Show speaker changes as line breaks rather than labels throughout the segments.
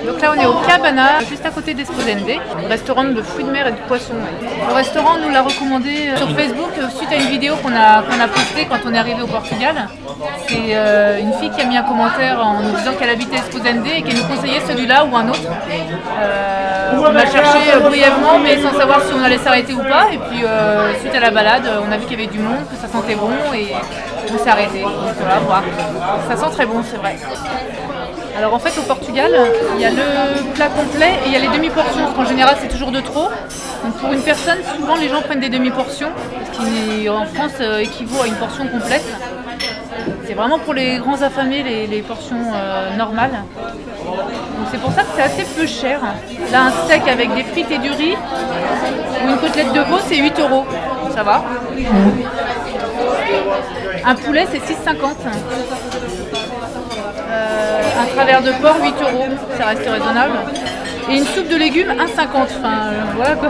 Donc là on est au Cabana, juste à côté d'Esposende, restaurant de fruits de mer et de poissons. Le restaurant on nous l'a recommandé sur Facebook suite à une vidéo qu'on a postée quand on est arrivé au Portugal. C'est une fille qui a mis un commentaire en nous disant qu'elle habitait Esposende et qu'elle nous conseillait celui-là ou un autre. On a cherché brièvement mais sans savoir si on allait s'arrêter ou pas. Et puis suite à la balade, on a vu qu'il y avait du monde, que ça sentait bon et on s'est arrêté. Donc voilà, voir. Ça sent très bon, c'est vrai. Alors en fait au Portugal, il y a le plat complet et il y a les demi-portions, parce qu'en général c'est toujours de trop. Donc pour une personne, souvent les gens prennent des demi-portions, ce qui en France équivaut à une portion complète. C'est vraiment pour les grands affamés les portions normales. Donc c'est pour ça que c'est assez peu cher. Là un steak avec des frites et du riz ou une côtelette de veau c'est 8 €, ça va. Un poulet c'est 6,50 €. Un travers de porc 8 €, ça reste raisonnable. Et une soupe de légumes 1,50 €. Enfin, voilà quoi.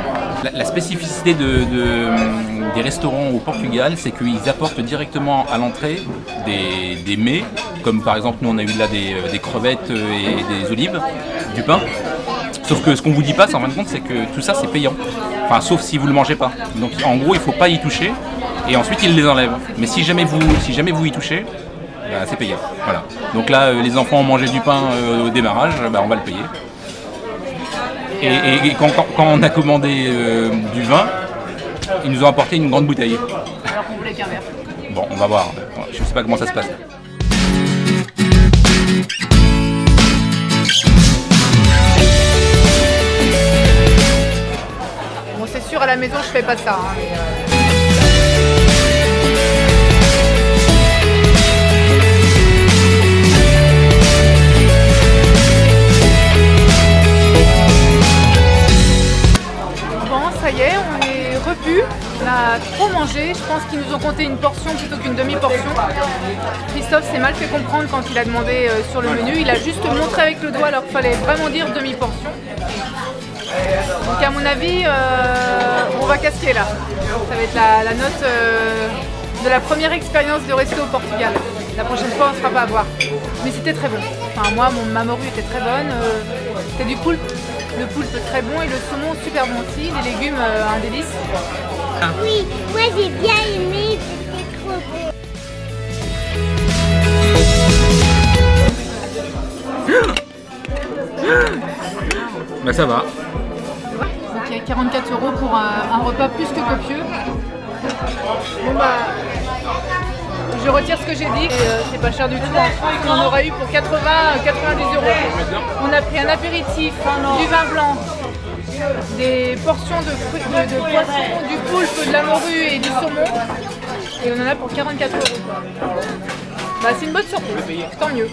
La spécificité des restaurants au Portugal, c'est qu'ils apportent directement à l'entrée des mets, comme par exemple nous on a eu là des crevettes et des olives, du pain. Sauf que ce qu'on vous dit pas, en fin de compte, c'est que tout ça c'est payant. Enfin, sauf si vous le mangez pas. Donc en gros, il faut pas y toucher. Et ensuite ils les enlèvent. Mais si jamais vous y touchez, bah, c'est payant. Voilà. Donc là, les enfants ont mangé du pain au démarrage, bah, on va le payer. Et quand on a commandé du vin, ils nous ont apporté une grande bouteille.
Alors qu'on voulait qu'un verre.
Bon, on va voir. Je sais pas comment ça se passe.
Bon, c'est sûr, à la maison, je fais pas ça. Hein, mais, ça y est, on est repu, on a trop mangé, je pense qu'ils nous ont compté une portion plutôt qu'une demi-portion. Christophe s'est mal fait comprendre quand il a demandé sur le menu, il a juste montré avec le doigt alors qu'il fallait vraiment dire demi-portion. Donc à mon avis, on va casquer là. Ça va être la note de la première expérience de resto au Portugal. La prochaine fois, on ne sera pas à voir. Mais c'était très bon. Enfin, moi, ma morue était très bonne. C'était du poulpe. Le poulpe très bon et le saumon super bon aussi. Les légumes, un délice.
Oui, moi j'ai bien aimé. C'était trop beau.
Bah ça va.
Ok, 44 € pour un repas plus que copieux. Bon bah, je retire ce que j'ai dit. C'est pas cher du tout. On aurait eu pour 80-90 €. On a pris un apéritif, du vin blanc, des portions de fruits, de poisson, du poulpe, de la morue et du saumon. Et on en a pour 44 €. Bah, c'est une bonne surprise. Tant mieux.